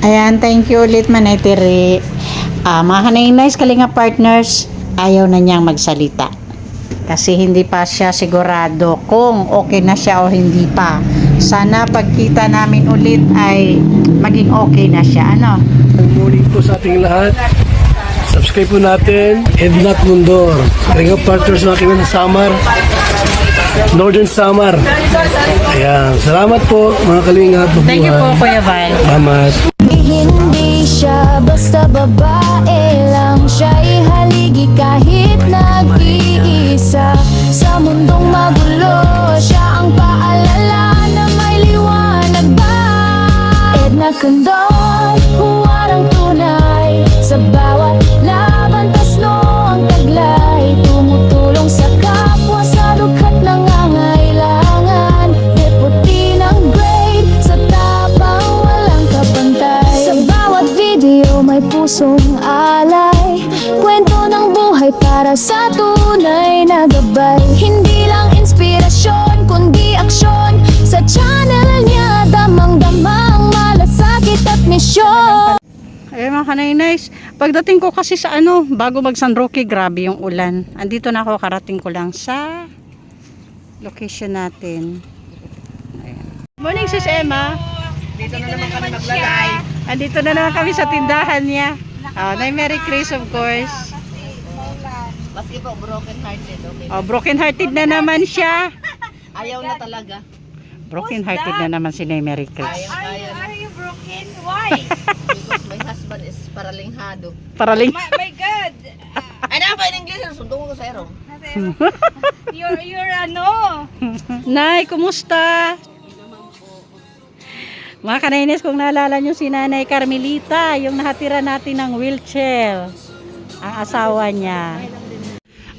Ayan, thank you ulit Manetiri. Mga Kanay-Nice Kalinga partners, ayaw na niyang magsalita. Kasi hindi pa siya sigurado kung okay na siya o hindi pa. Sana pagkita namin ulit ay maging okay na siya. Ano? Good morning po sa ating lahat. Subscribe po natin, Ednat Mundor. Kalinga partners na aking sa Samar, Northern Samar. Ayan, salamat po mga Kalinga. Thank you po Kuya Val. Salamat. Hindi siya basta babae lang, siya'y haligi kahit nag-iisa. Sa mundong magulo, siya ang paalala na may liwanag ba. Edna Condon, huwarang tunay. Sa bawat laban, tasno ang taglay. Tumutulong sa kapwa sa lukhat nangangailangan. Deputy ng grade, sa tapang walang kapantay. Sa bawat video may pusong alay. Kwento ng buhay para sa tunay na gabay. Hindi lang inspirasyon, kundi aksyon. Sa channel niya, damang-damang malasakit at misyon. Eh mga Kanay-Nice, pagdating ko kasi sa bago mag San Roque, grabe yung ulan. Andito na ako, karating ko lang sa location natin. Ayan. Morning Sis Emma. Dito na naman kami maglalay. Andito na naman kami sa tindahan niya. Nay Merry Chris of course. Maski po broken hearted, okay. Broken hearted na naman siya. Ayaw na talaga. Broken hearted na naman si Nay Merry Chris. Ayaw na. Are you broken? Why? Because my husband is paralinghado. Paraling. My God! Ay na ba in English? Sundong ko sa erong. You're ano? Nay, kumusta? Mga Kanay-Nice, kung naalala nyo si Nanay Carmelita, yung nahatira natin ng wheelchair, ang asawa niya.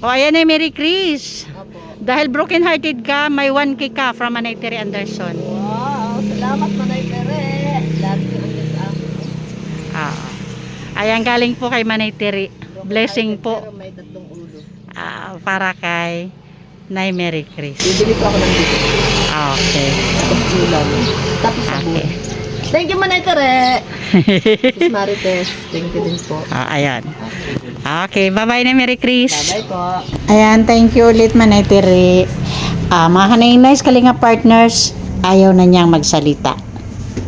O ayan ay Merry Chris. Dahil broken hearted ka, may 1K ka from Manetiri Anderson. Wow, salamat Manay Pere. Lagi ko ang sa akin. Ayan, galing po kay Manetiri. Blessing po Pero may tatlong ulo. para kay Nay Merry Chris. Bibili po ako ng dito. Okay. Tapos ulam. Tapos sabon. Okay. Thank you Manay Pere. Sis Marites, thank you din po. Ayan. Okay, bye-bye na Merry Chris. Bye po. Ayan, thank you ulit Manetiri. Mga Kanay-Nice Kalinga partners, ayaw na niyang magsalita.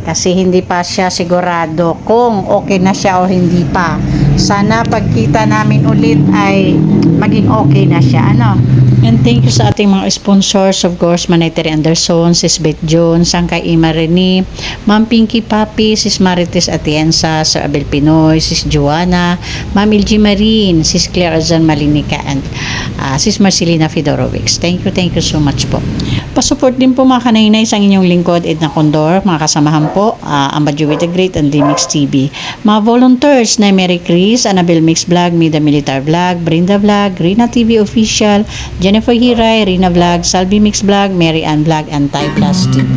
Kasi hindi pa siya sigurado kung okay na siya o hindi pa. Sana pagkita namin ulit ay maging okay na siya. Ano? And thank you sa ating mga sponsors, of course, Manetiri Anderson, Sis Beth Jones, Sangkay Ima Rene, Ma'am Pinky Papi, Sis Marites Atienza, Sir Abel Pinoy, Sis Joanna, Ma'am Ilgi Marin, Sis Claire Azan Malinica, and Sis Marcelina Fedorovics. Thank you so much po. Pasupport din po mga Kanay-Nice ang inyong lingkod, Edna Condor, mga kasamahan po, Ambadyo with the Great and D-Mix TV. Mga volunteers na Mary Chris, Annabel Mix Vlog, Mida Militar Vlog, Brinda Vlog, Rina TV Official, Jennifer Hiray, Rina Vlog, Salvi Mix Vlog, Mary Ann Vlog, and Thai Plus TV.